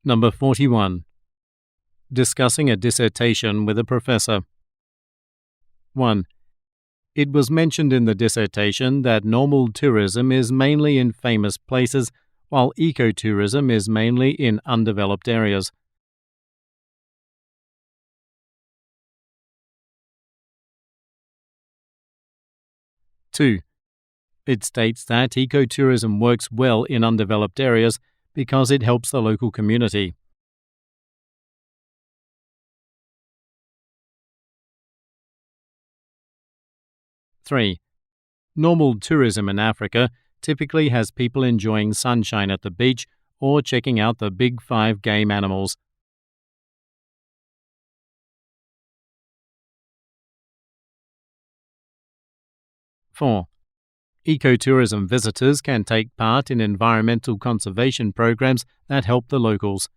Number 41. Discussing a dissertation with a professor. 1. It was mentioned in the dissertation that normal tourism is mainly in famous places, while ecotourism is mainly in undeveloped areas. 2. It states that ecotourism works well in undeveloped areas because it helps the local community. 3. Normal tourism in Africa typically has people enjoying sunshine at the beach or checking out the big 5 game animals. 4. Ecotourism visitors can take part in environmental conservation programs that help the locals.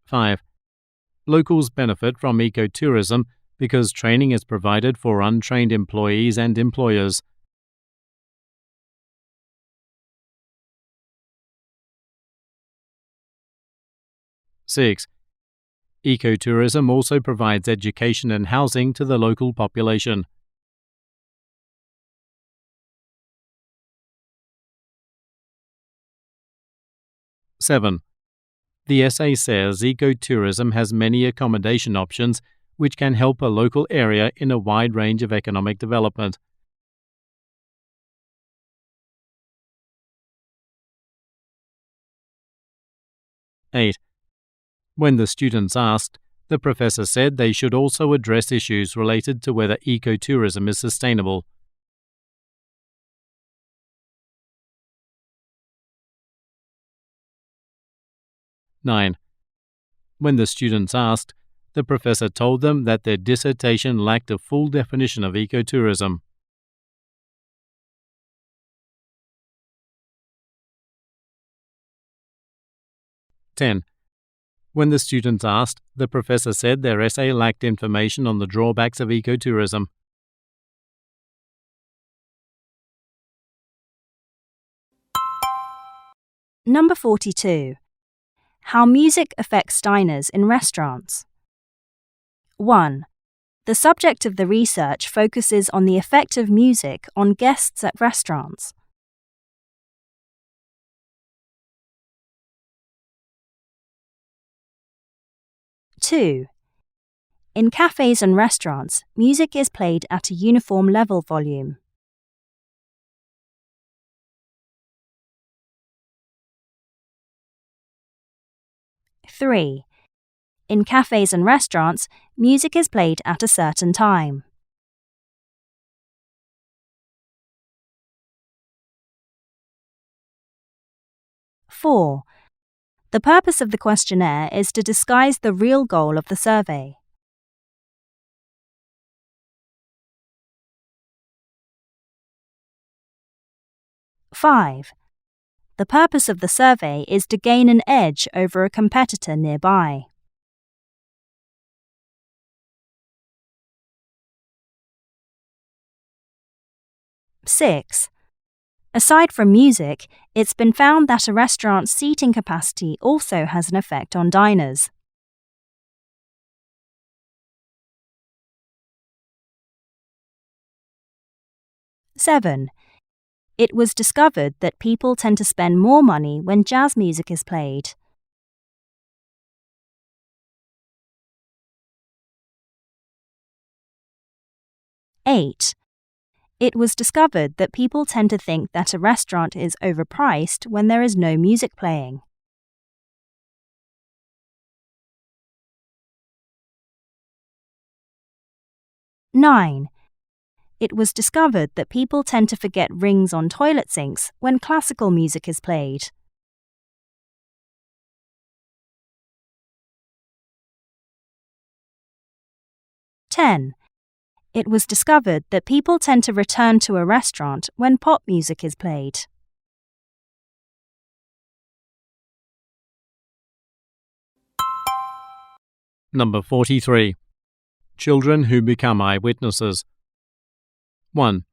5. Locals benefit from ecotourism because training is provided for untrained employees and employers. 6. Ecotourism also provides education and housing to the local population. 7. The essay says ecotourism has many accommodation options which can help a local area in a wide range of economic development. 8. When the students asked, the professor said they should also address issues related to whether ecotourism is sustainable. 9. When the students asked, the professor told them that their dissertation lacked a full definition of ecotourism. 10. When the students asked, the professor said their essay lacked information on the drawbacks of ecotourism. Number 42. How music affects diners in restaurants. 1. The subject of the research focuses on the effect of music on guests at restaurants. 2. In cafes and restaurants, music is played at a uniform level volume. 3. In cafes and restaurants, music is played at a certain time. 4. The purpose of the questionnaire is to disguise the real goal of the survey. 5. The purpose of the survey is to gain an edge over a competitor nearby. Six. Aside from music, it's been found that a restaurant's seating capacity also has an effect on diners. 7. It was discovered that people tend to spend more money when jazz music is played. 8. It was discovered that people tend to think that a restaurant is overpriced when there is no music playing. 9. It was discovered that people tend to forget rings on toilet sinks when classical music is played. 10. It was discovered that people tend to return to a restaurant when pop music is played. Number 43. Children who become eyewitnesses. 1.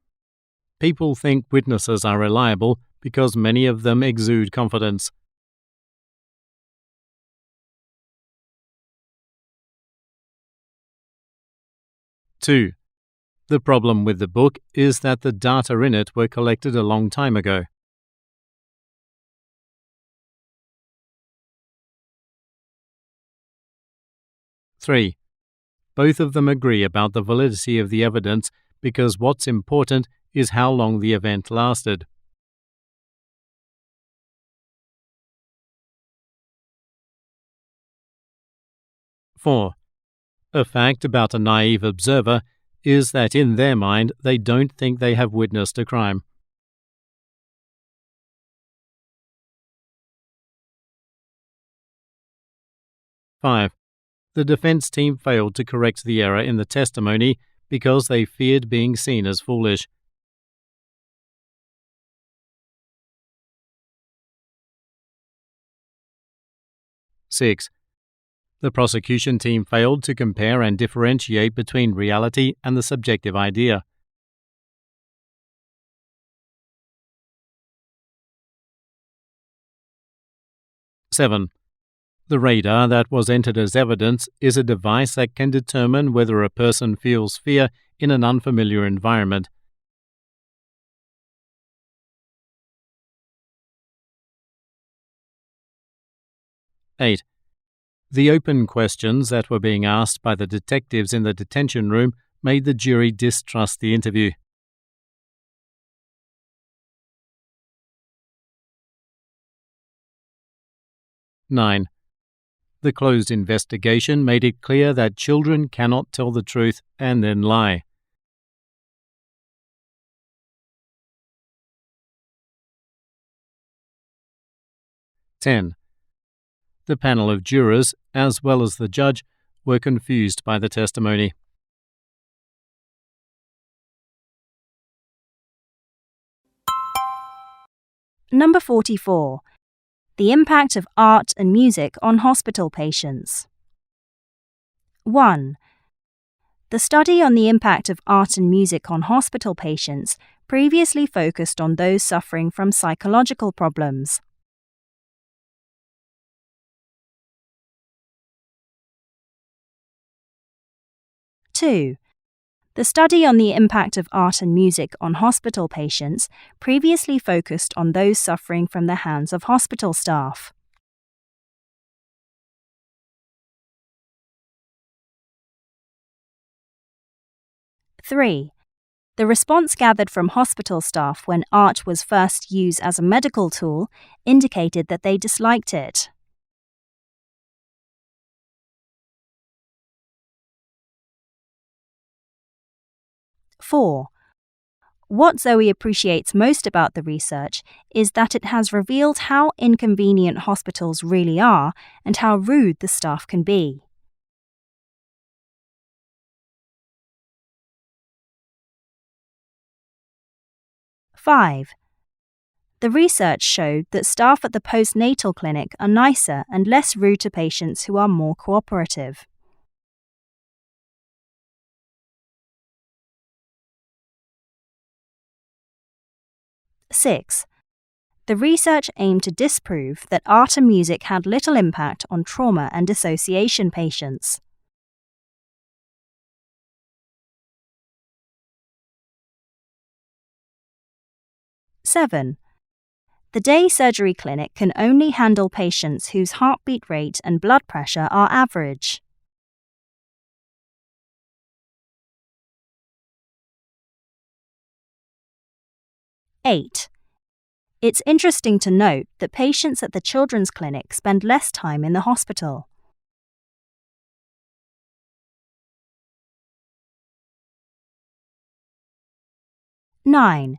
People think witnesses are reliable because many of them exude confidence. Two, the problem with the book is that the data in it were collected a long time ago. Three, both of them agree about the validity of the evidence because what's important is how long the event lasted. Four, a fact about a naive observer is that in their mind they don't think they have witnessed a crime. Five, the defense team failed to correct the error in the testimony because they feared being seen as foolish. Six, the prosecution team failed to compare and differentiate between reality and the subjective idea. Seven, the radar that was entered as evidence is a device that can determine whether a person feels fear in an unfamiliar environment. Eight, the open questions that were being asked by the detectives in the detention room made the jury distrust the interview. Nine, the closed investigation made it clear that children cannot tell the truth and then lie. 10. The panel of jurors, as well as the judge, were confused by the testimony. Number 44. The impact of art and music on hospital patients. 1. The study on the impact of art and music on hospital patients previously focused on those suffering from psychological problems. 2. The study on the impact of art and music on hospital patients previously focused on those suffering from the hands of hospital staff. 3. The response gathered from hospital staff when art was first used as a medical tool indicated that they disliked it. 4. What Zoe appreciates most about the research is that it has revealed how inconvenient hospitals really are and how rude the staff can be. Five. The research showed that staff at the postnatal clinic are nicer and less rude to patients who are more cooperative. 6. The research aimed to disprove that art and music had little impact on trauma and dissociation patients. 7. The day surgery clinic can only handle patients whose heartbeat rate and blood pressure are average. 8. It's interesting to note that patients at the children's clinic spend less time in the hospital. 9.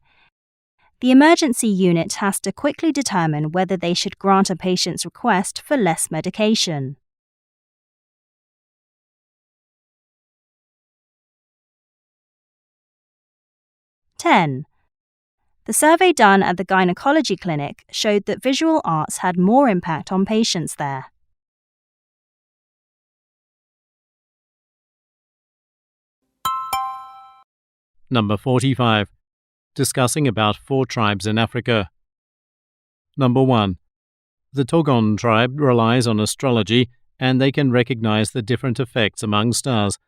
The emergency unit has to quickly determine whether they should grant a patient's request for less medication. 10. The survey done at the gynecology clinic showed that visual arts had more impact on patients there. Number 45. discussing about 4 tribes in Africa. Number 1. The Togon tribe relies on astrology and they can recognize the different effects among stars.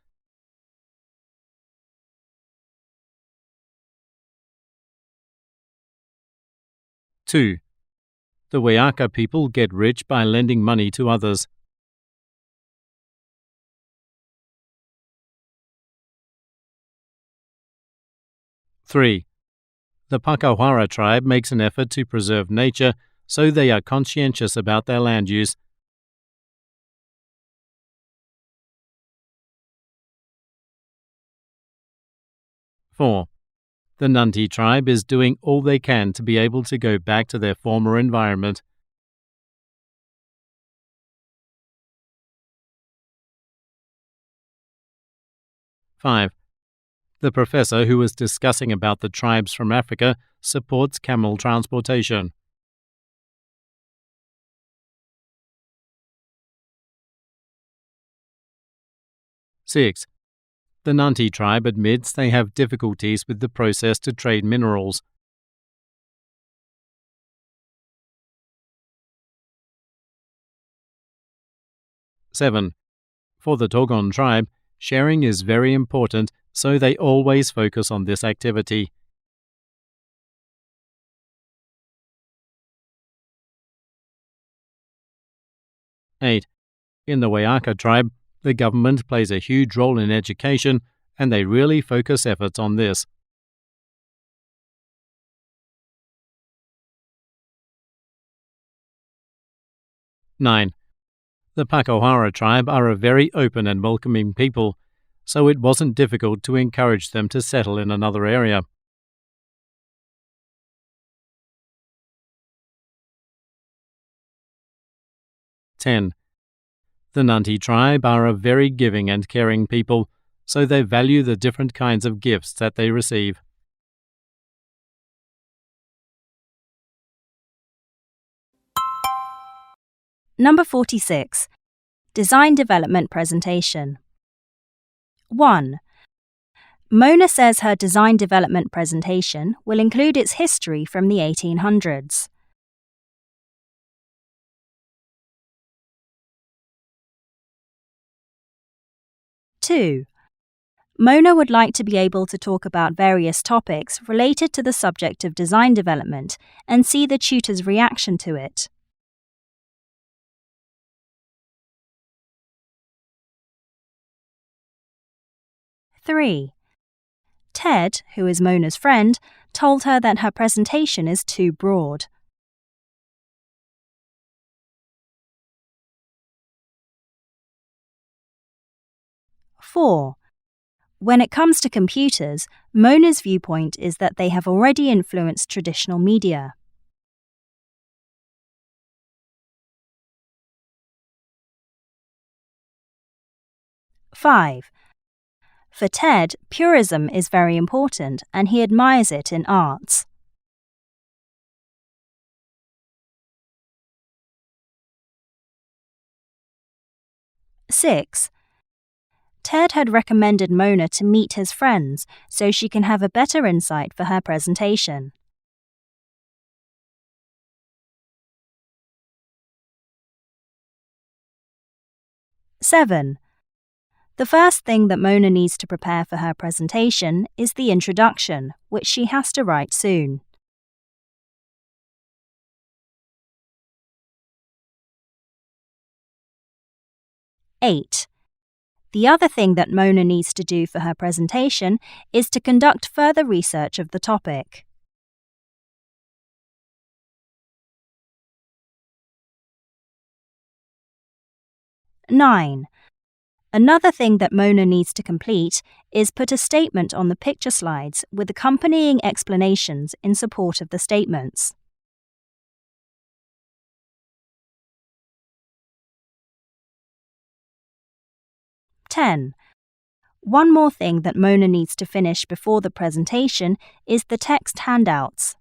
Two. The Wayaka people get rich by lending money to others. 3. The Pakawara tribe makes an effort to preserve nature, so they are conscientious about their land use. 4. The Nunti tribe is doing all they can to be able to go back to their former environment. Five. The professor who was discussing about the tribes from Africa supports camel transportation. 6. The Nunti tribe admits they have difficulties with the process to trade minerals. 7. For the Togon tribe, sharing is very important, so they always focus on this activity. 8. In the Wayaka tribe, the government plays a huge role in education, and they really focus efforts on this. 9. The Pakawara tribe are a very open and welcoming people, so it wasn't difficult to encourage them to settle in another area. 10. The Nunti tribe are a very giving and caring people, so they value the different kinds of gifts that they receive. Number 46. Design Development Presentation. 1. Mona says her design development presentation will include its history from the 1800s. 2. Mona would like to be able to talk about various topics related to the subject of design development and see the tutor's reaction to it. 3. Ted, who is Mona's friend, told her that her presentation is too broad. 4. When it comes to computers, Mona's viewpoint is that they have already influenced traditional media. 5. For Ted, purism is very important and he admires it in arts. 6. Ted had recommended Mona to meet his friends so she can have a better insight for her presentation. 7. The first thing that Mona needs to prepare for her presentation is the introduction, which she has to write soon. 8. The other thing that Mona needs to do for her presentation is to conduct further research of the topic. 9. Another thing that Mona needs to complete is put a statement on the picture slides with accompanying explanations in support of the statements. 10. One more thing that Mona needs to finish before the presentation is the text handouts.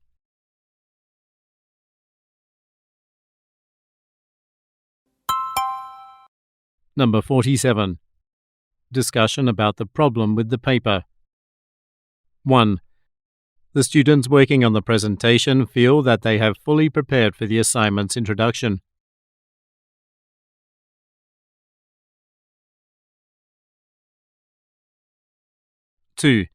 Number 47. Discussion about the problem with the paper. 1. The students working on the presentation feel that they have fully prepared for the assignment's introduction. 2.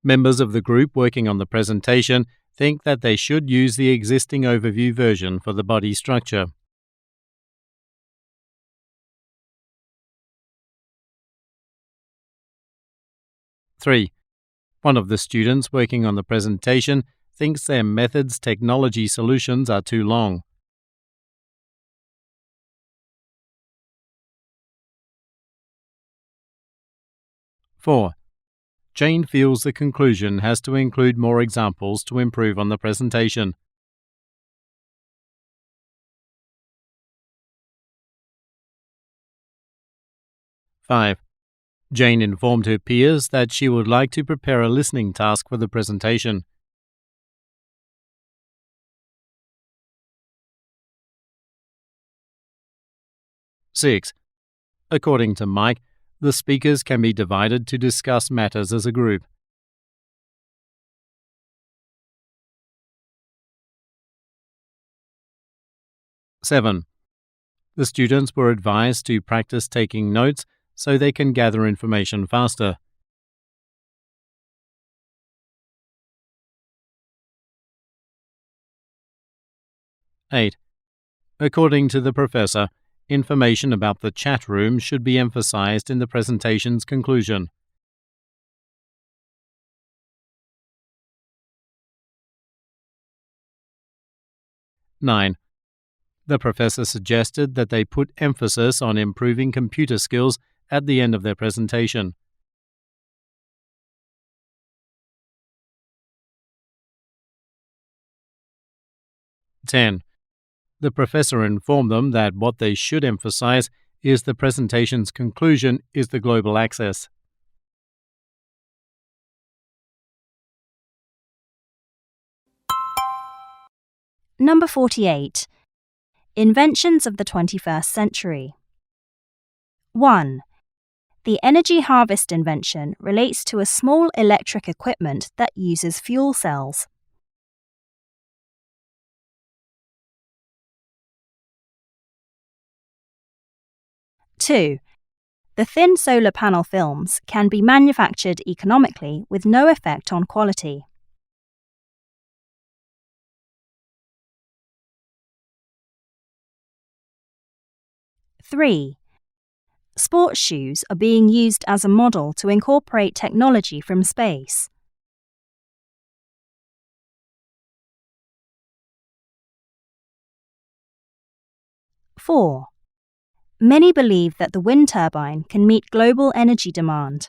Members of the group working on the presentation think that they should use the existing overview version for the body structure. 3. One of the students working on the presentation thinks their methods technology solutions are too long. 4. Jane feels the conclusion has to include more examples to improve on the presentation. 5. Jane informed her peers that she would like to prepare a listening task for the presentation. 6. According to Mike, the speakers can be divided to discuss matters as a group. 7. The students were advised to practice taking notes so they can gather information faster. 8. According to the professor, information about the chat room should be emphasized in the presentation's conclusion. 9. The professor suggested that they put emphasis on improving computer skills at the end of their presentation. 10. The professor informed them that what they should emphasize is the presentation's conclusion is the global access. Number 48. Inventions of the 21st century. 1. The energy harvest invention relates to a small electric equipment that uses fuel cells. 2. The thin solar panel films can be manufactured economically with no effect on quality. 3. Sports shoes are being used as a model to incorporate technology from space. 4. Many believe that the wind turbine can meet global energy demand.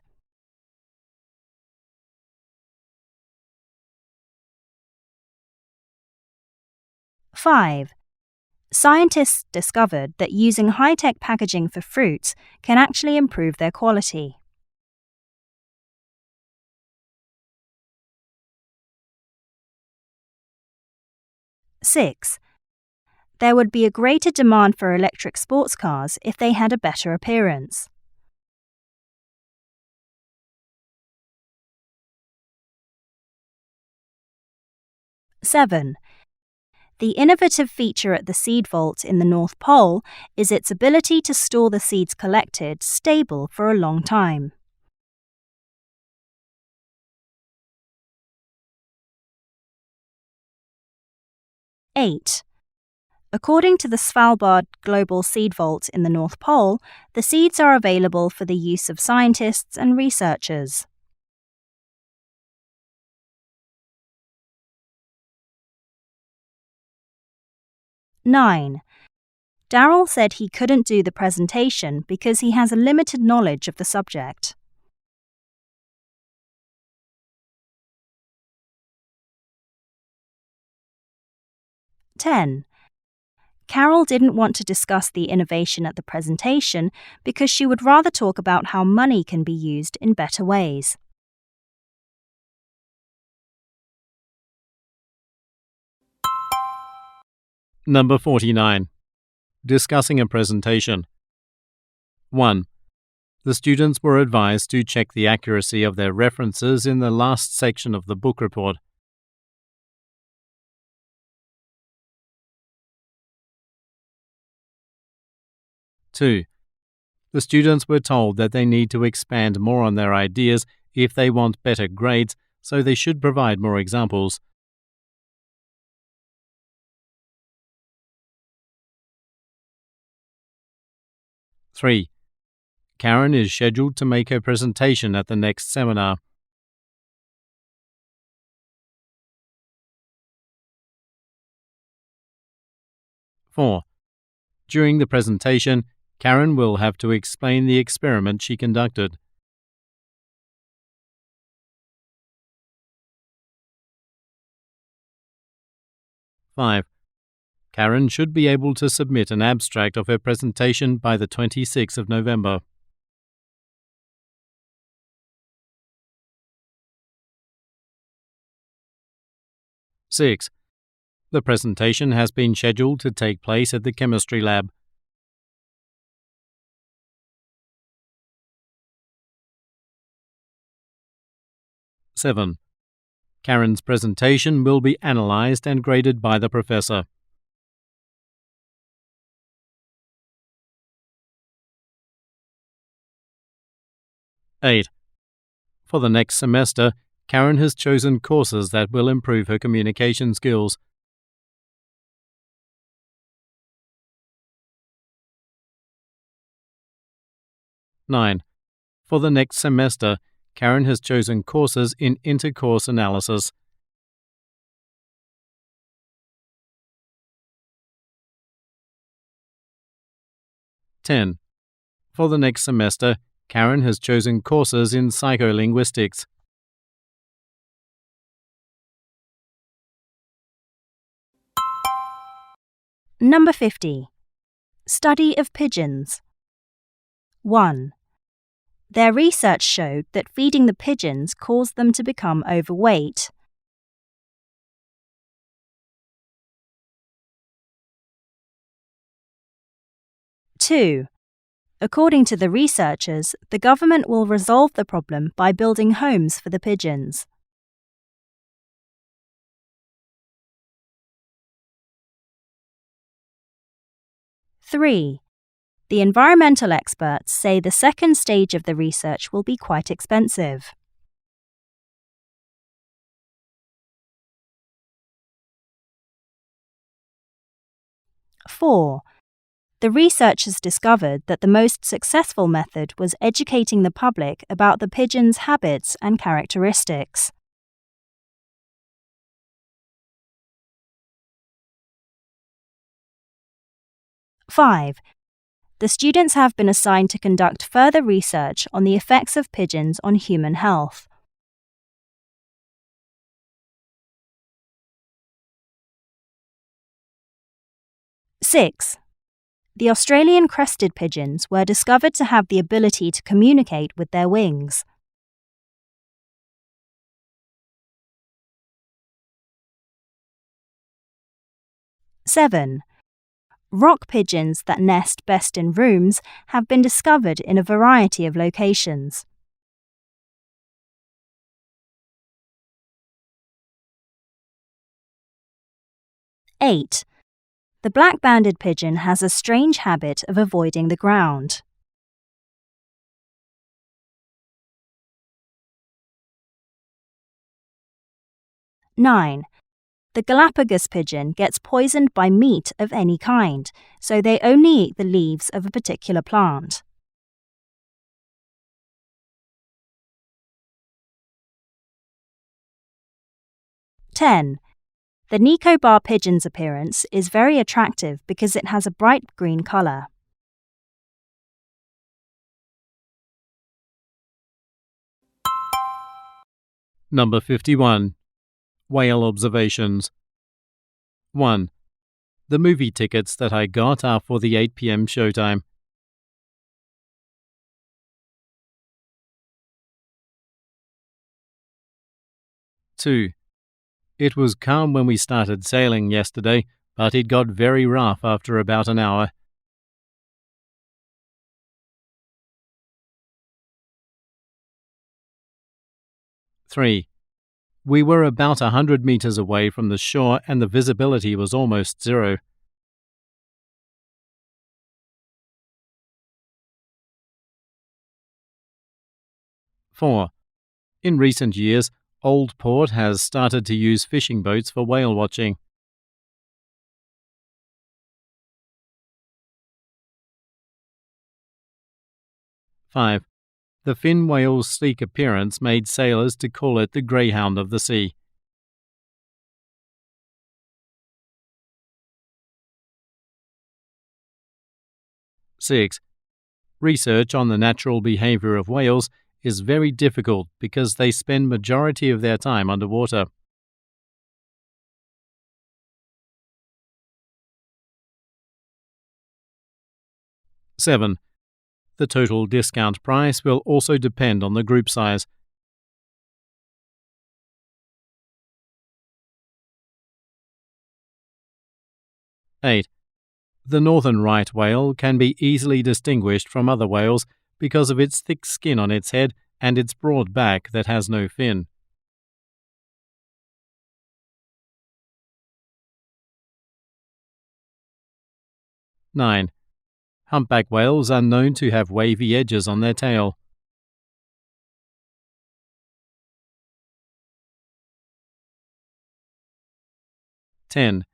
5. Scientists discovered that using high-tech packaging for fruits can actually improve their quality. 6. There would be a greater demand for electric sports cars if they had a better appearance. 7. The innovative feature at the seed vault in the North Pole is its ability to store the seeds collected stable for a long time. 8. According to the Svalbard Global Seed Vault in the North Pole, the seeds are available for the use of scientists and researchers. 9. Daryl said he couldn't do the presentation because he has a limited knowledge of the subject. 10. Carol didn't want to discuss the innovation at the presentation because she would rather talk about how money can be used in better ways. Number 49. Discussing a presentation. 1. The students were advised to check the accuracy of their references in the last section of the book report. 2. The students were told that they need to expand more on their ideas if they want better grades, so they should provide more examples. 3. Karen is scheduled to make her presentation at the next seminar. 4. During the presentation, Karen will have to explain the experiment she conducted. 5. Karen should be able to submit an abstract of her presentation by the 26th of November. 6. The presentation has been scheduled to take place at the chemistry lab. 7. Karen's presentation will be analysed and graded by the professor. 8. For the next semester, Karen has chosen courses that will improve her communication skills. 9. For the next semester, Karen has chosen courses in intercourse analysis. 10. For the next semester, Karen has chosen courses in psycholinguistics. Number 50. Study of pigeons. 1. Their research showed that feeding the pigeons caused them to become overweight. 2. According to the researchers, the government will resolve the problem by building homes for the pigeons. 3. The environmental experts say the second stage of the research will be quite expensive. 4. The researchers discovered that the most successful method was educating the public about the pigeons' habits and characteristics. 5. The students have been assigned to conduct further research on the effects of pigeons on human health. Six. The Australian crested pigeons were discovered to have the ability to communicate with their wings. 7. Rock pigeons that nest best in rooms have been discovered in a variety of locations. 8. The black-banded pigeon has a strange habit of avoiding the ground. 9. The Galapagos pigeon gets poisoned by meat of any kind, so they only eat the leaves of a particular plant. 10. The Nicobar pigeon's appearance is very attractive because it has a bright green colour. Number 51. Whale observations. 1. The movie tickets that I got are for the 8 p.m. showtime. 2. It was calm when we started sailing yesterday, but it got very rough after about an hour. 3. We were about 100 meters away from the shore and the visibility was almost zero. 4. In recent years, Old Port has started to use fishing boats for whale watching. 5. The fin whale's sleek appearance made sailors to call it the greyhound of the sea. 6. Research on the natural behaviour of whales is very difficult because they spend majority of their time underwater. 7. The total discount price will also depend on the group size. 8. The northern right whale can be easily distinguished from other whales because of its thick skin on its head and its broad back that has no fin. 9. Humpback whales are known to have wavy edges on their tail. 10.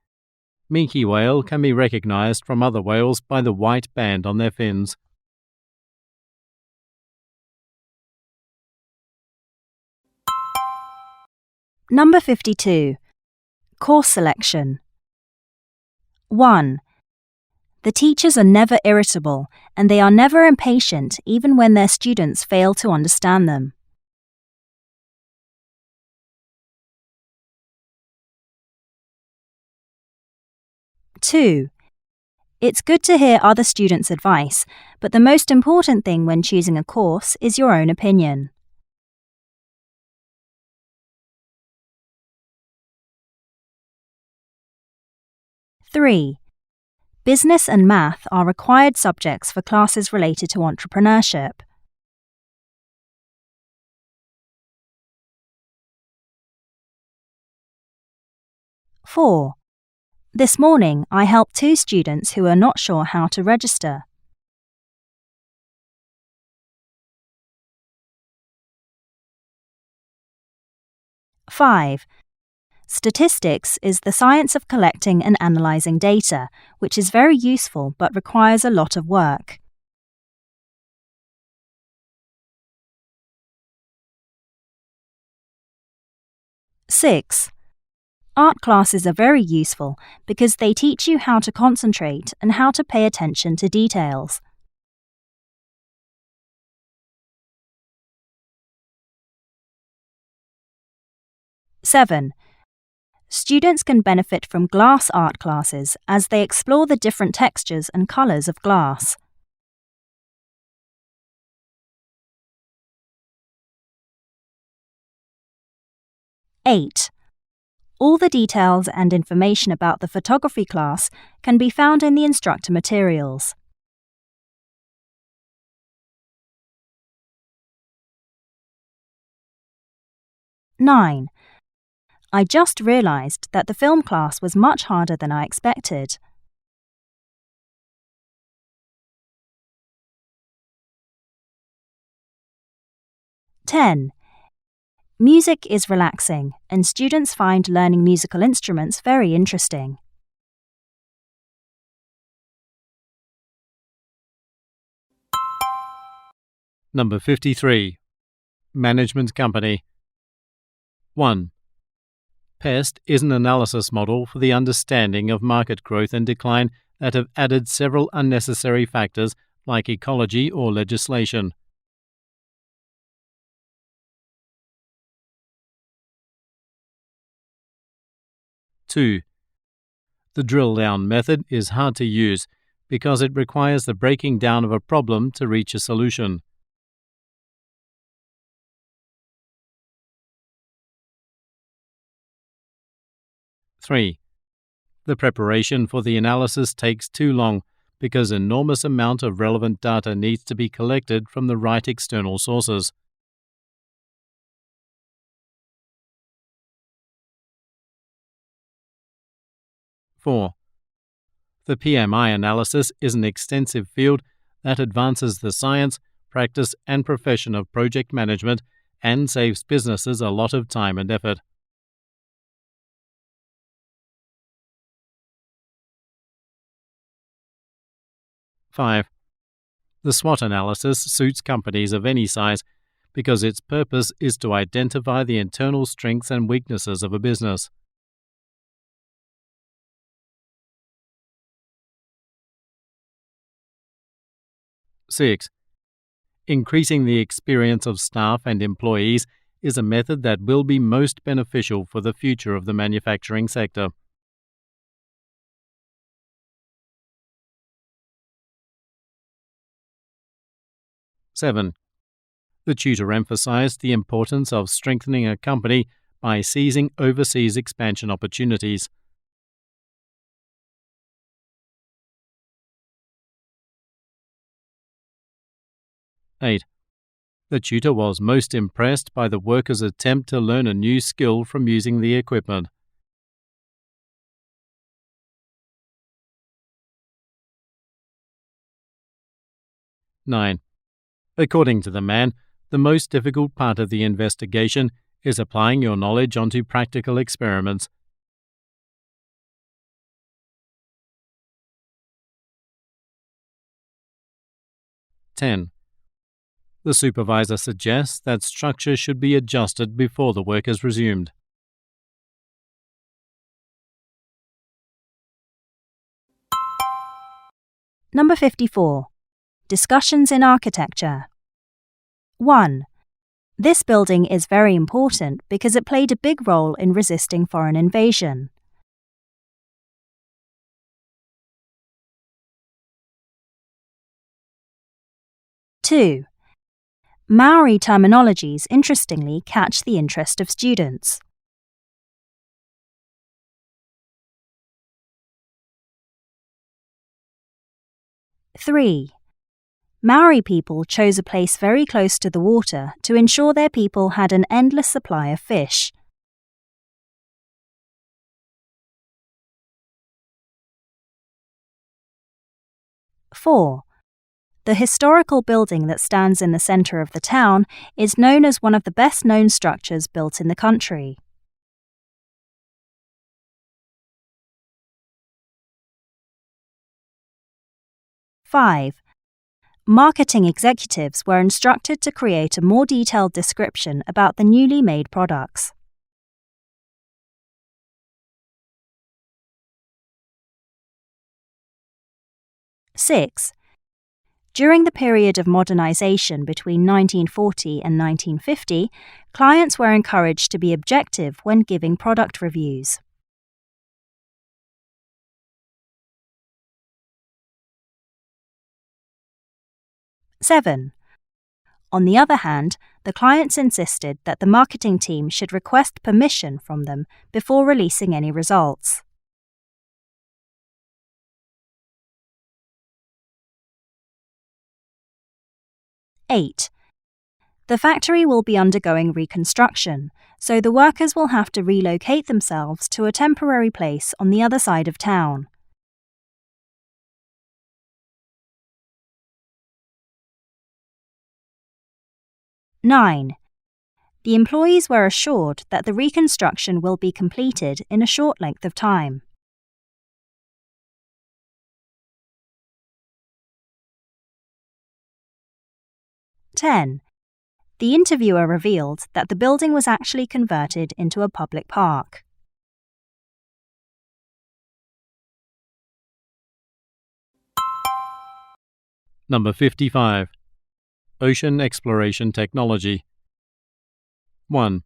Minke whale can be recognized from other whales by the white band on their fins. Number 52. Course selection. 1. The teachers are never irritable, and they are never impatient even when their students fail to understand them. 2. It's good to hear other students' advice, but the most important thing when choosing a course is your own opinion. 3. Business and math are required subjects for classes related to entrepreneurship. 4. This morning, I helped 2 students who are not sure how to register. 5. Statistics is the science of collecting and analysing data, which is very useful but requires a lot of work. 6. Art classes are very useful because they teach you how to concentrate and how to pay attention to details. 7. Students can benefit from glass art classes as they explore the different textures and colours of glass. 8. All the details and information about the photography class can be found in the instructor materials. 9. I just realised that the film class was much harder than I expected. 10. Music is relaxing, and students find learning musical instruments very interesting. Number 53. Management Company. 1. PEST is an analysis model for the understanding of market growth and decline that have added several unnecessary factors like ecology or legislation. 2. The drill-down method is hard to use because it requires the breaking down of a problem to reach a solution. 3. The preparation for the analysis takes too long because enormous amount of relevant data needs to be collected from the right external sources. 4. The PMI analysis is an extensive field that advances the science, practice, and profession of project management and saves businesses a lot of time and effort. 5. The SWOT analysis suits companies of any size because its purpose is to identify the internal strengths and weaknesses of a business. 6. Increasing the experience of staff and employees is a method that will be most beneficial for the future of the manufacturing sector. 7. The tutor emphasized the importance of strengthening a company by seizing overseas expansion opportunities. 8. The tutor was most impressed by the worker's attempt to learn a new skill from using the equipment. 9. According to the man, the most difficult part of the investigation is applying your knowledge onto practical experiments. 10. The supervisor suggests that structure should be adjusted before the work is resumed. Number 54. Discussions in architecture. 1. This building is very important because it played a big role in resisting foreign invasion. 2. Maori terminologies interestingly catch the interest of students. 3. Maori people chose a place very close to the water to ensure their people had an endless supply of fish. 4. The historical building that stands in the centre of the town is known as one of the best-known structures built in the country. 5. Marketing executives were instructed to create a more detailed description about the newly made products. 6. During the period of modernization between 1940 and 1950, clients were encouraged to be objective when giving product reviews. 7. On the other hand, the clients insisted that the marketing team should request permission from them before releasing any results. 8. The factory will be undergoing reconstruction, so the workers will have to relocate themselves to a temporary place on the other side of town. 9. The employees were assured that the reconstruction will be completed in a short length of time. 10. The interviewer revealed that the building was actually converted into a public park. Number 55. Ocean Exploration Technology. 1.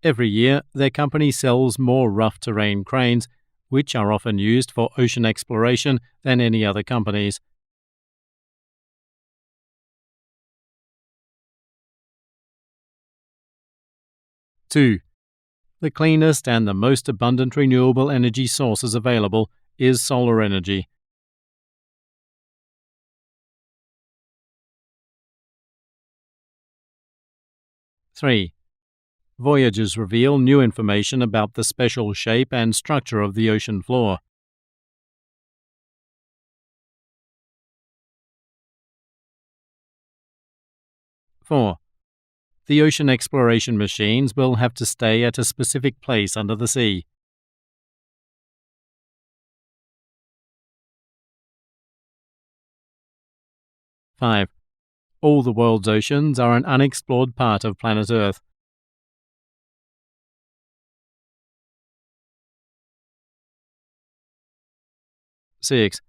Every year, their company sells more rough terrain cranes, which are often used for ocean exploration than any other companies. 2. The cleanest and the most abundant renewable energy sources available is solar energy. 3. Voyages reveal new information about the special shape and structure of the ocean floor. 4. the ocean exploration machines will have to stay at a specific place under the sea. Five. All the world's oceans are an unexplored part of planet Earth. 6.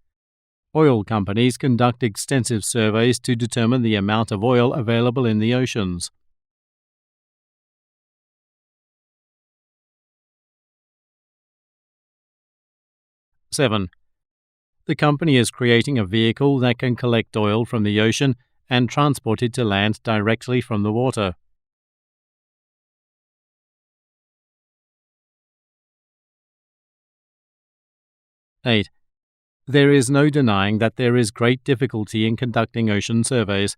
Oil companies conduct extensive surveys to determine the amount of oil available in the oceans. 7. The company is creating a vehicle that can collect oil from the ocean and transport it to land directly from the water. 8. There is no denying that there is great difficulty in conducting ocean surveys.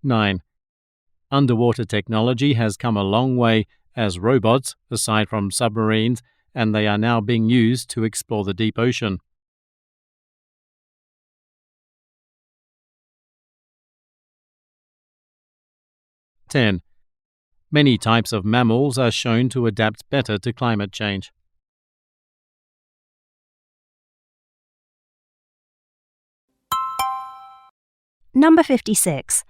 9. Underwater technology has come a long way as robots, aside from submarines, and they are now being used to explore the deep ocean. 10. Many types of mammals are shown to adapt better to climate change. Number 56.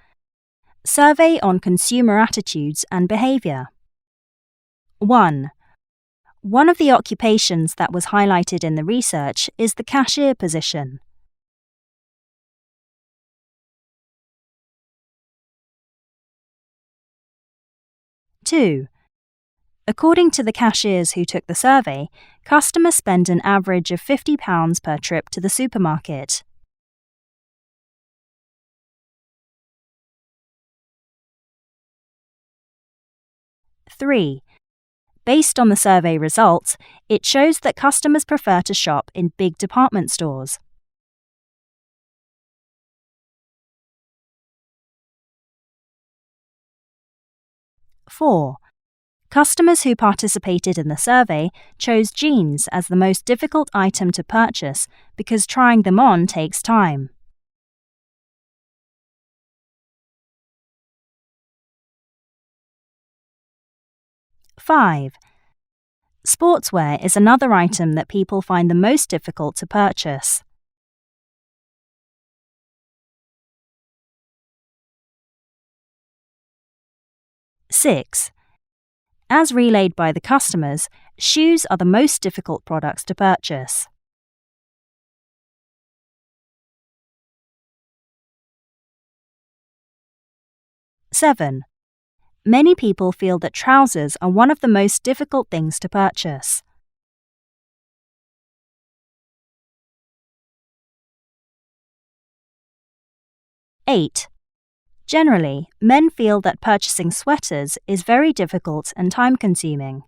Survey on consumer attitudes and behaviour. 1. One of the occupations that was highlighted in the research is the cashier position. 2. According to the cashiers who took the survey, customers spend an average of £50 per trip to the supermarket. 3. Based on the survey results, it shows that customers prefer to shop in big department stores. 4. Customers who participated in the survey chose jeans as the most difficult item to purchase because trying them on takes time. 5. Sportswear is another item that people find the most difficult to purchase. 6. As relayed by the customers, shoes are the most difficult products to purchase. 7. Many people feel that trousers are one of the most difficult things to purchase. 8. Generally, men feel that purchasing sweaters is very difficult and time-consuming.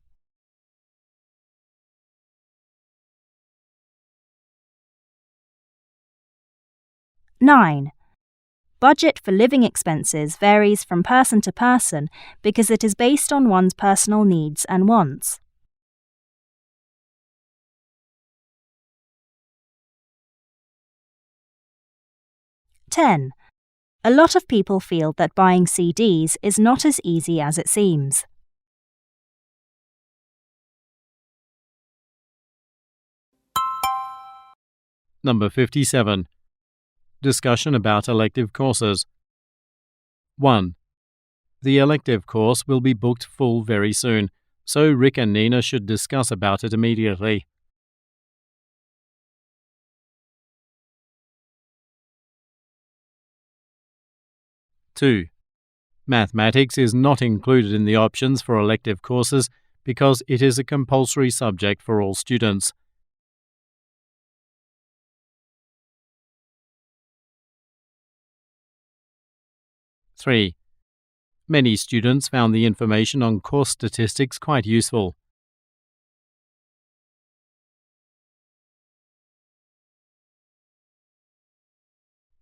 9. Budget for living expenses varies from person to person because it is based on one's personal needs and wants. 10. A lot of people feel that buying CDs is not as easy as it seems. Number 57. Discussion about elective courses. 1. The elective course will be booked full very soon, so Rick and Nina should discuss about it immediately. 2. Mathematics is not included in the options for elective courses because it is a compulsory subject for all students. 3. Many students found the information on course statistics quite useful.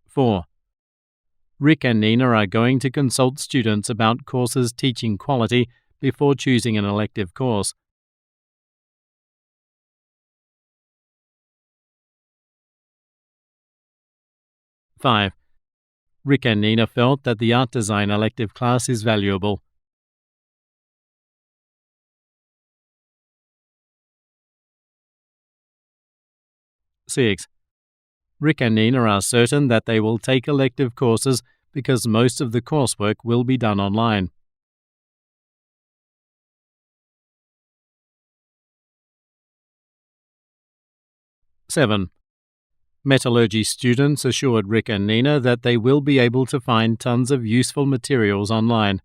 4. Rick and Nina are going to consult students about courses' teaching quality before choosing an elective course. 5. Rick and Nina felt that the art design elective class is valuable. 6. Rick and Nina are certain that they will take elective courses because most of the coursework will be done online. 7. Metallurgy students assured Rick and Nina that they will be able to find tons of useful materials online.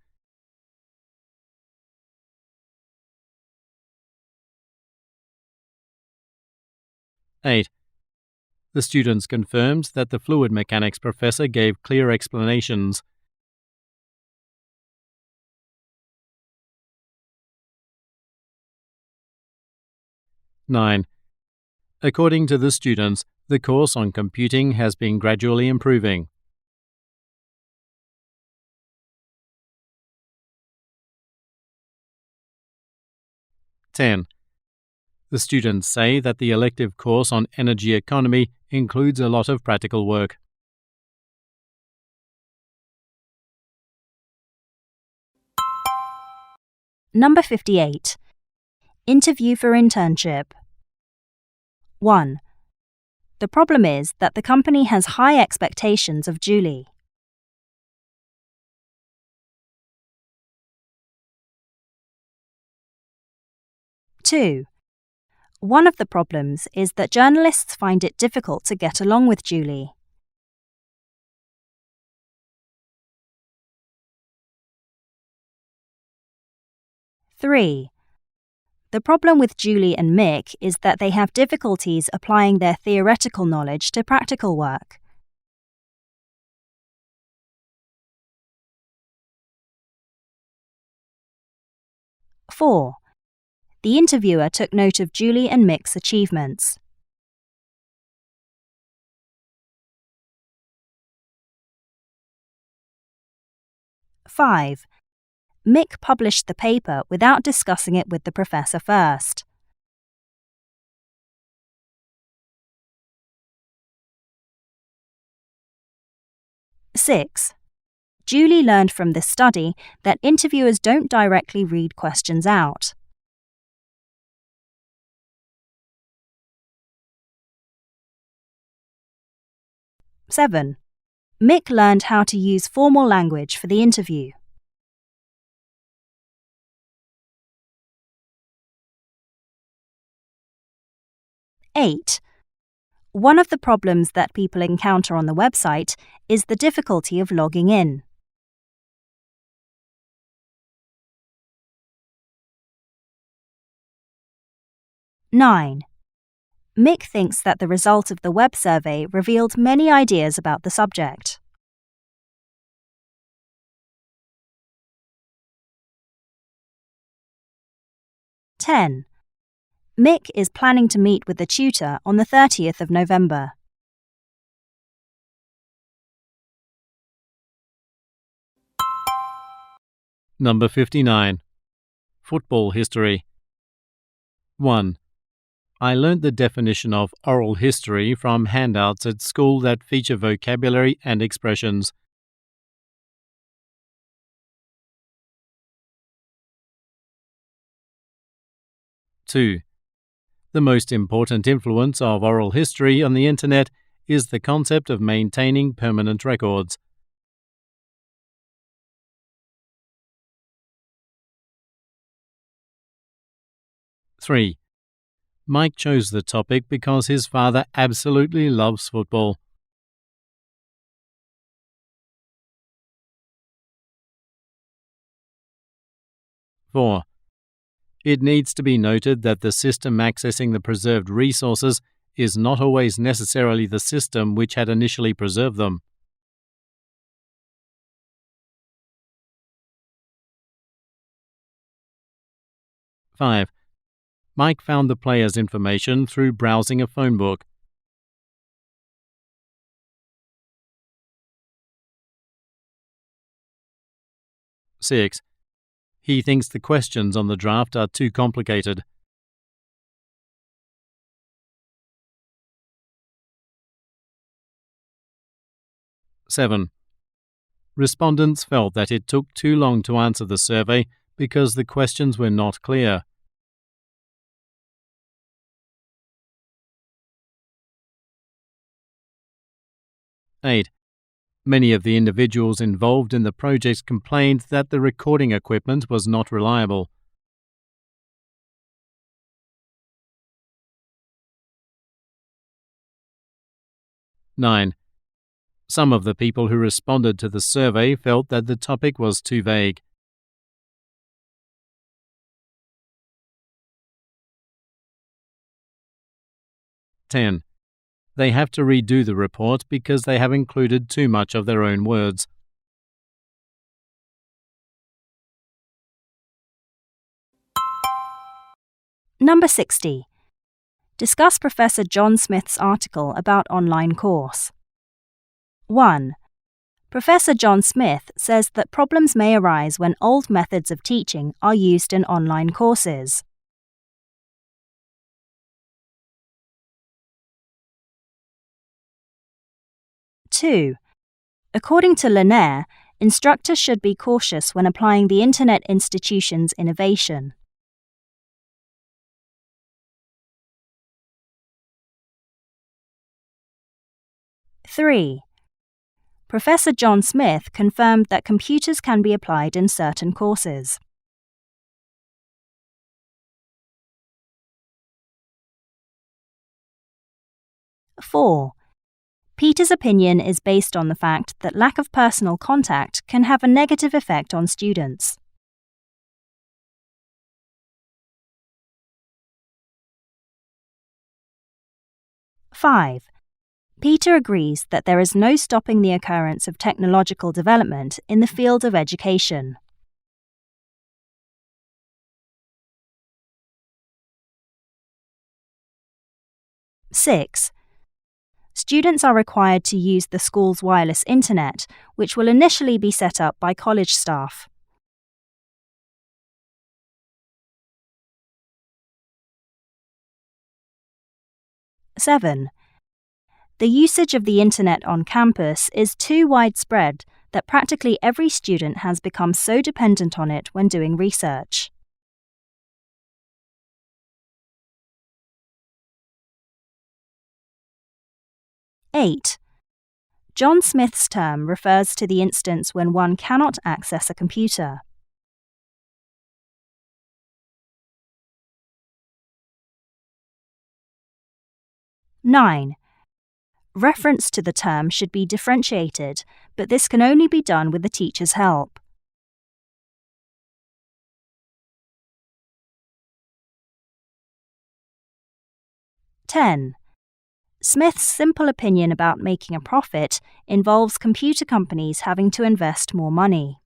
8. The students confirmed that the fluid mechanics professor gave clear explanations. 9. According to the students, the course on computing has been gradually improving. 10. The students say that the elective course on energy economy includes a lot of practical work. Number 58. Interview for internship. 1. The problem is that the company has high expectations of Julie. 2. One of the problems is that journalists find it difficult to get along with Julie. 3. The problem with Julie and Mick is that they have difficulties applying their theoretical knowledge to practical work. 4. The interviewer took note of Julie and Mick's achievements. 5. Mick published the paper without discussing it with the professor first. 6. Julie learned from this study that interviewers don't directly read questions out. 7. Mick learned how to use formal language for the interview. 8. One of the problems that people encounter on the website is the difficulty of logging in. 9. Mick thinks that the result of the web survey revealed many ideas about the subject. 10. Mick is planning to meet with the tutor on the 30th of November. Number 59. Football history. 1. I learnt the definition of oral history from handouts at school that feature vocabulary and expressions. 2. The most important influence of oral history on the Internet is the concept of maintaining permanent records. 3. Mike chose the topic because his father absolutely loves football. 4. It needs to be noted that the system accessing the preserved resources is not always necessarily the system which had initially preserved them. 5. Mike found the player's information through browsing a phone book. 6. He thinks the questions on the draft are too complicated. 7. Respondents felt that it took too long to answer the survey because the questions were not clear. 8. Many of the individuals involved in the project complained that the recording equipment was not reliable. 9. Some of the people who responded to the survey felt that the topic was too vague. 10. They have to redo the report because they have included too much of their own words. Number 60. Discuss Professor John Smith's article about online course. 1. Professor John Smith says that problems may arise when old methods of teaching are used in online courses. 2. According to Lanier, instructors should be cautious when applying the Internet institution's innovation. 3. Professor John Smith confirmed that computers can be applied in certain courses. 4. Peter's opinion is based on the fact that lack of personal contact can have a negative effect on students. 5. Peter agrees that there is no stopping the occurrence of technological development in the field of education. 6. Students are required to use the school's wireless internet, which will initially be set up by college staff. 7. The usage of the internet on campus is too widespread that practically every student has become so dependent on it when doing research. 8. John Smith's term refers to the instance when one cannot access a computer. 9. Reference to the term should be differentiated, but this can only be done with the teacher's help. 10. Smith's simple opinion about making a profit involves computer companies having to invest more money.